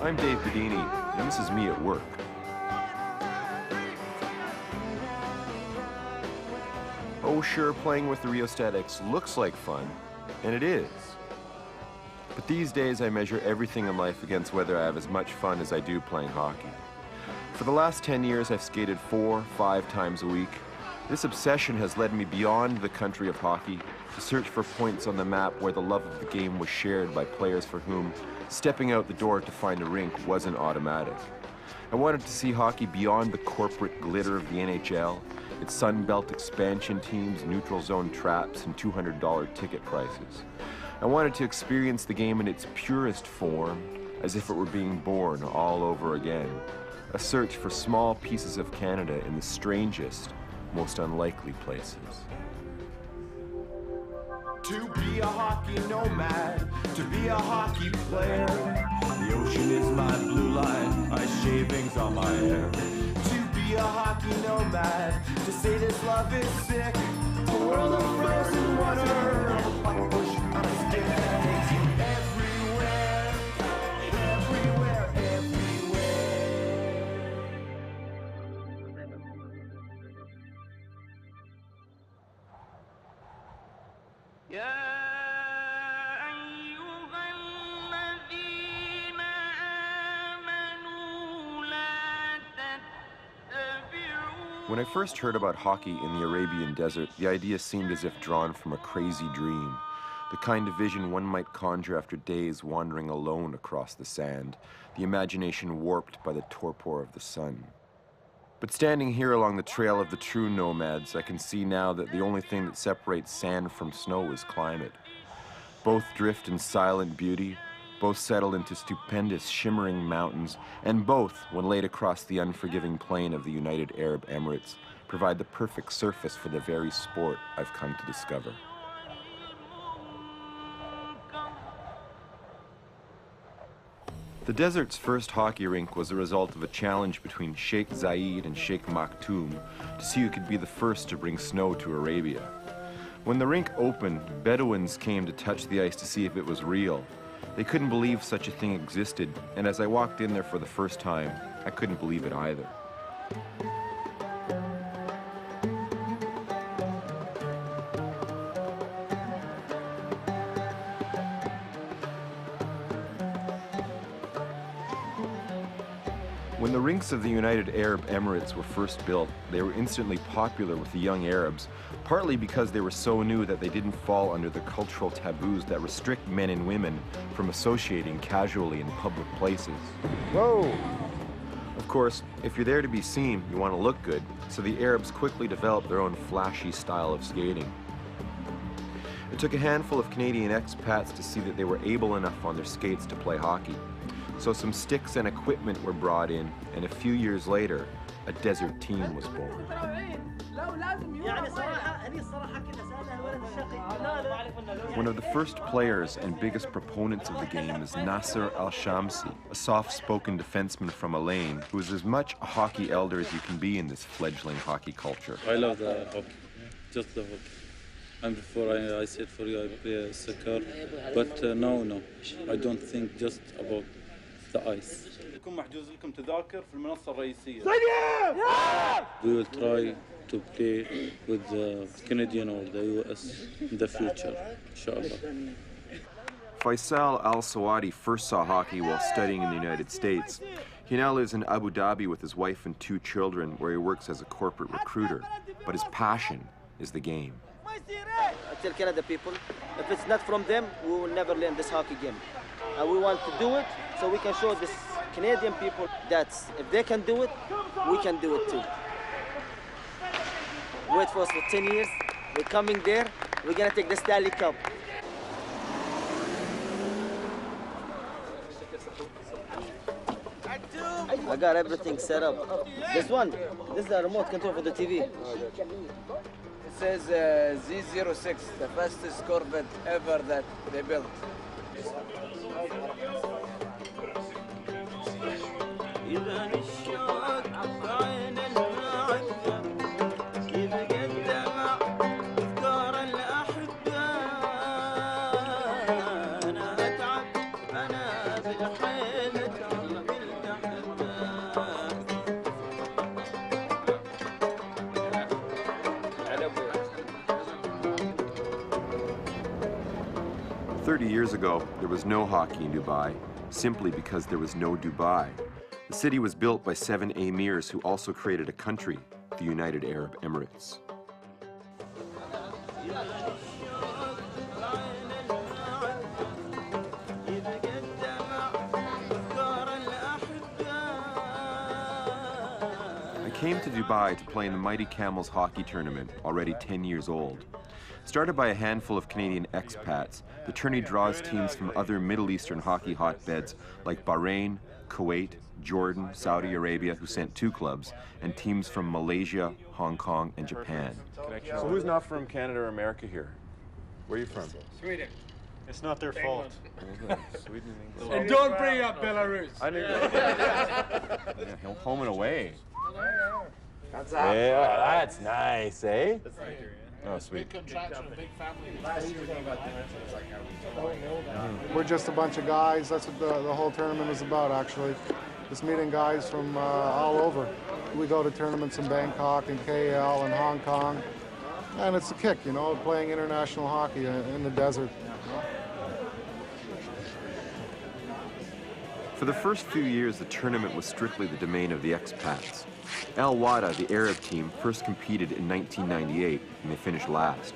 I'm Dave Bidini, and this is me at work. Oh sure, playing with the rheostatics looks like fun, and it is. But these days I measure everything in life against whether I have as much fun as I do playing hockey. For the last 10 years I've skated 4-5 times a week. This obsession has led me beyond the country of hockey to search for points on the map where the love of the game was shared by players for whom stepping out the door to find a rink wasn't automatic. I wanted to see hockey beyond the corporate glitter of the NHL, its Sun Belt expansion teams, neutral zone traps, and $200 ticket prices. I wanted to experience the game in its purest form, as if it were being born all over again. A search for small pieces of Canada in the strangest, most unlikely places. To be a hockey nomad, to be a hockey player. The ocean is my blue line, ice shavings on my hair. To be a hockey nomad, to say this love is sick. A world of frozen water, a bush on a stick that takes you everywhere, everywhere, everywhere. When I first heard about hockey in the Arabian desert, the idea seemed as if drawn from a crazy dream, the kind of vision one might conjure after days wandering alone across the sand, the imagination warped by the torpor of the sun. But standing here along the trail of the true nomads, I can see now that the only thing that separates sand from snow is climate. Both drift in silent beauty, both settle into stupendous shimmering mountains, and both, when laid across the unforgiving plain of the United Arab Emirates, provide the perfect surface for the very sport I've come to discover. The desert's first hockey rink was the result of a challenge between Sheikh Zayed and Sheikh Maktoum to see who could be the first to bring snow to Arabia. When the rink opened, Bedouins came to touch the ice to see if it was real. They couldn't believe such a thing existed, and as I walked in there for the first time, I couldn't believe it either. When the rinks of the United Arab Emirates were first built, they were instantly popular with the young Arabs, partly because they were so new that they didn't fall under the cultural taboos that restrict men and women from associating casually in public places. Whoa! Of course, if you're there to be seen, you want to look good, so the Arabs quickly developed their own flashy style of skating. It took a handful of Canadian expats to see that they were able enough on their skates to play hockey. So some sticks and equipment were brought in, and a few years later, a desert team was born. One of the first players and biggest proponents of the game is Nasser Al-Shamsi, a soft-spoken defenseman from Elaine, who is as much a hockey elder as you can be in this fledgling hockey culture. I love the hockey, just the hockey. And before I said for you I play soccer, but no, I don't think just about the ice. We will try to play with the Canadian or the US in the future, inshallah. Faisal Al-Sawadi first saw hockey while studying in the United States. He now lives in Abu Dhabi with his wife and 2 children, where he works as a corporate recruiter. But his passion is the game. I tell Canada people, if it's not from them, we will never learn this hockey game. And we want to do it so we can show this Canadian people that if they can do it, we can do it too. Wait for us for 10 years, we're coming there, we're gonna take the Stanley Cup. I got everything set up. This is the remote control for the TV. It says Z06, the fastest Corvette ever that they built. 30 years ago, there was no hockey in Dubai, simply because there was no Dubai. The city was built by 7 emirs who also created a country, the United Arab Emirates. I came to Dubai to play in the Mighty Camels hockey tournament, already 10 years old. Started by a handful of Canadian expats, the tourney draws teams from other Middle Eastern hockey hotbeds like Bahrain, Kuwait, Jordan, Saudi Arabia, who sent 2 clubs, and teams from Malaysia, Hong Kong, and Japan. So who's not from Canada or America here? Where are you from? Sweden. It's not their fault. Sweden and England. And don't bring up Belarus. I knew. Yeah, home and away. That's Yeah, that's nice, eh? Oh, sweet. We're just a bunch of guys. That's what the whole tournament is about, actually. Just meeting guys from all over. We go to tournaments in Bangkok and KL and Hong Kong. And it's a kick, you know, playing international hockey in the desert. For the first few years, the tournament was strictly the domain of the expats. Al Wada, the Arab team, first competed in 1998, and they finished last.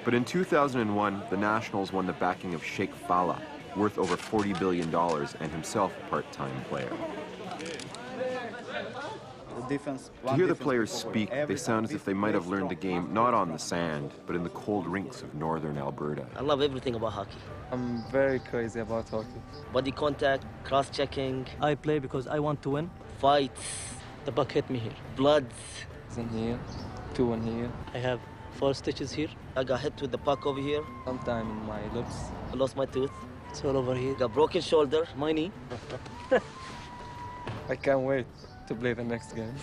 But in 2001, the Nationals won the backing of Sheikh Fala, worth over $40 billion, and himself a part-time player. To hear the players speak, they sound as if they might have learned the game not on the sand, but in the cold rinks of northern Alberta. I love everything about hockey. I'm very crazy about hockey. Body contact, cross-checking, I play because I want to win. fights, The puck hit me here. bloods. It's in here, 2 in here, I have 4 stitches here. I got hit with the puck over here. sometime in my lips. I lost my tooth. It's all over here. Got broken shoulder. My knee. I can't wait to play the next game.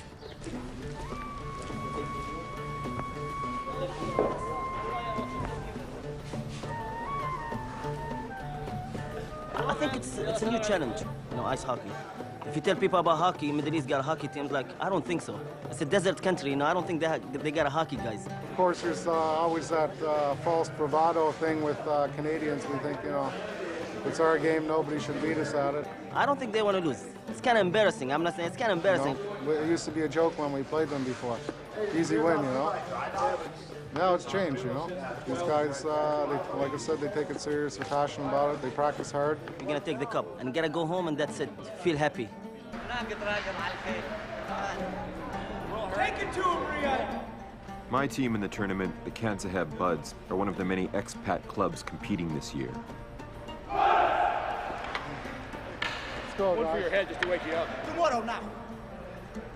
I think it's a new challenge, you know, ice hockey. If you tell people about hockey, Middle East got hockey teams, like, I don't think so. It's a desert country, you know, I don't think they got a hockey guys. Of course, there's always that false bravado thing with Canadians. We think, you know, it's our game, nobody should beat us at it. I don't think they want to lose. It's kind of embarrassing. I'm not saying it's kind of You embarrassing. know? It used to be a joke when we played them before. Easy win, you know. Now it's changed, you know. These guys, like I said, they take it serious, they're passionate about it, they practice hard. You're gonna take the cup and gotta go home and that's it. Feel happy. Take it to him, Riyadh. My team in the tournament, the Kansaheb Buds, are one of the many expat clubs competing this year. Let's go, guys. head just to wake you up. Tomorrow now.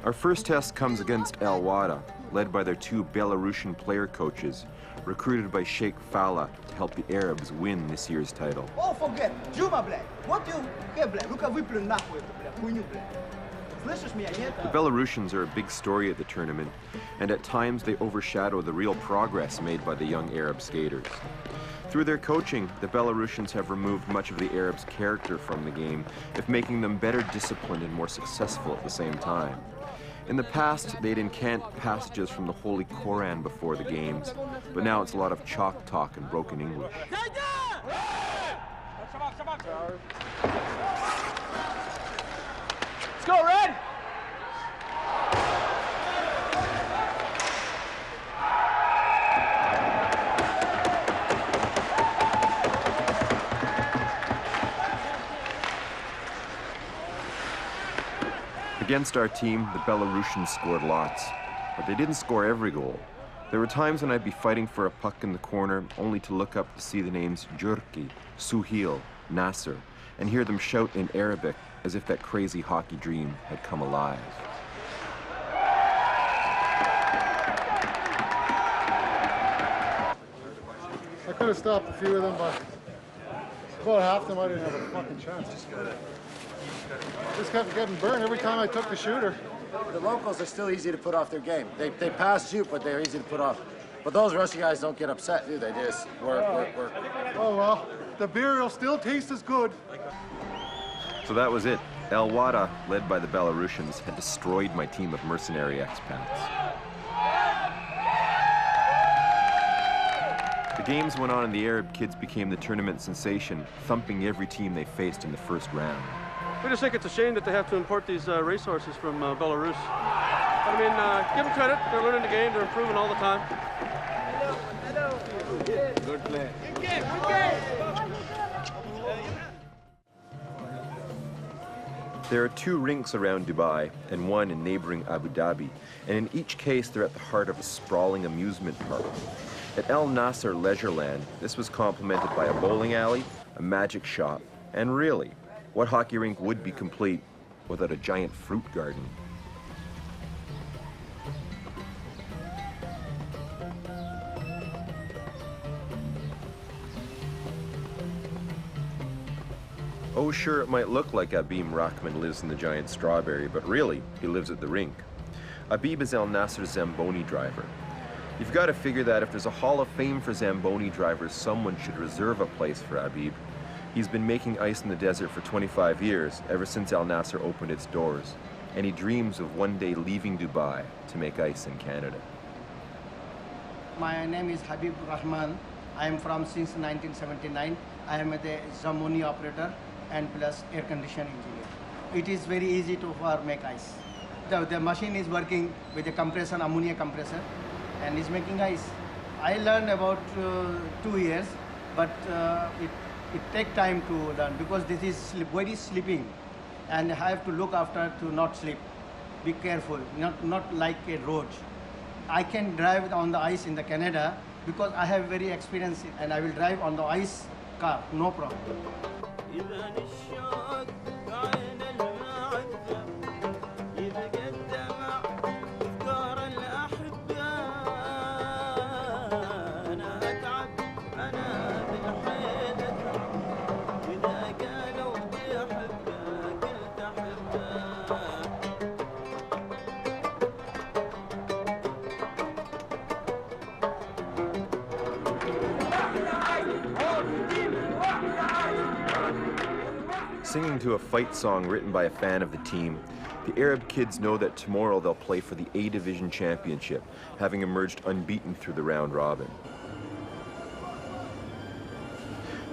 Our first test comes against Al Wada, led by their 2 Belarusian player coaches, recruited by Sheikh Fala to help the Arabs win this year's title. Oh, forget. Juma, black. What you get, black? Look how we play now with black. Who you black? The Belarusians are a big story at the tournament, and at times they overshadow the real progress made by the young Arab skaters. Through their coaching, the Belarusians have removed much of the Arabs' character from the game, if making them better disciplined and more successful at the same time. In the past, they'd incant passages from the Holy Koran before the games, but now it's a lot of chalk talk and broken English. Let's go, Red! Against our team, the Belarusians scored lots, but they didn't score every goal. There were times when I'd be fighting for a puck in the corner, only to look up to see the names Jurki, Suhail, Nasser, and hear them shout in Arabic as if that crazy hockey dream had come alive. I could have stopped a few of them, but about half of them I didn't have a fucking chance. Just kept getting burned every time I took the shooter. The locals are still easy to put off their game. They pass shoot, but they're easy to put off. But those Russian guys don't get upset, do they? They just work. Oh well, the beer will still taste as good. So that was it. Al Wada, led by the Belarusians, had destroyed my team of mercenary expats. The Games went on and the Arab kids became the tournament sensation, thumping every team they faced in the first round. We just think it's a shame that they have to import these racehorses from Belarus. But I mean, give them credit. They're learning the game. They're improving all the time. Good play. There are 2 rinks around Dubai and 1 in neighboring Abu Dhabi, and in each case they're at the heart of a sprawling amusement park. At Al Nasser Leisureland, this was complemented by a bowling alley, a magic shop, and really, what hockey rink would be complete without a giant fruit garden? Oh, sure, it might look like Abim Rahman lives in the giant strawberry, but really, he lives at the rink. Abib is Al Nasser's Zamboni driver. You've got to figure that if there's a Hall of Fame for Zamboni drivers, someone should reserve a place for Abib. He's been making ice in the desert for 25 years, ever since Al Nasser opened its doors, and he dreams of one day leaving Dubai to make ice in Canada. My name is Habib Rahman. I am from since 1979. I am the Zamboni operator and plus air conditioning engineer. It is very easy to make ice. The machine is working with a compressor, ammonia compressor, and is making ice. I learned about 2 years, but it takes time to learn because this is very sleeping, and I have to look after to not slip. Be careful, not like a road. I can drive on the ice in the Canada because I have very experience and I will drive on the ice car, no problem. Singing to a fight song written by a fan of the team, the Arab kids know that tomorrow they'll play for the A Division Championship, having emerged unbeaten through the round robin.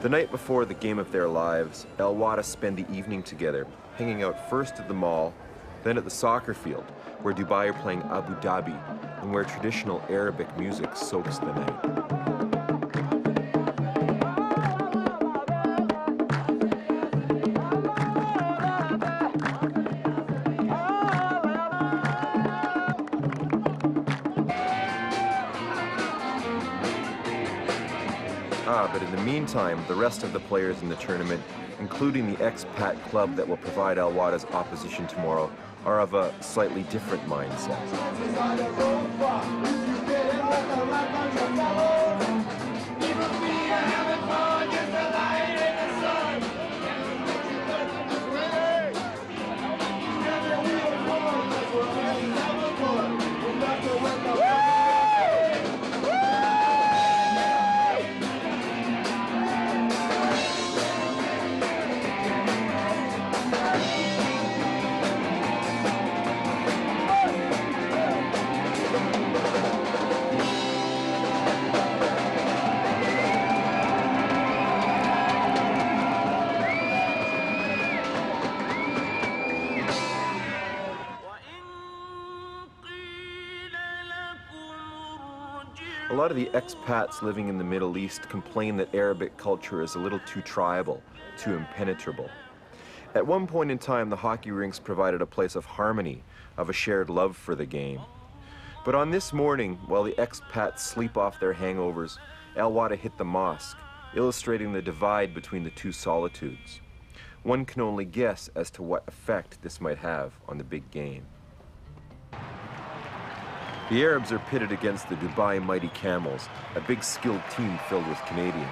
The night before the game of their lives, El Wada spend the evening together, hanging out first at the mall, then at the soccer field, where Dubai are playing Abu Dhabi, and where traditional Arabic music soaks the night. But in the meantime, the rest of the players in the tournament, including the expat club that will provide Al Wada's opposition tomorrow, are of a slightly different mindset. A lot of the expats living in the Middle East complain that Arabic culture is a little too tribal, too impenetrable. At one point in time, the hockey rinks provided a place of harmony, of a shared love for the game. But on this morning, while the expats sleep off their hangovers, Al Wada hit the mosque, illustrating the divide between the two solitudes. One can only guess as to what effect this might have on the big game. The Arabs are pitted against the Dubai Mighty Camels, a big skilled team filled with Canadians.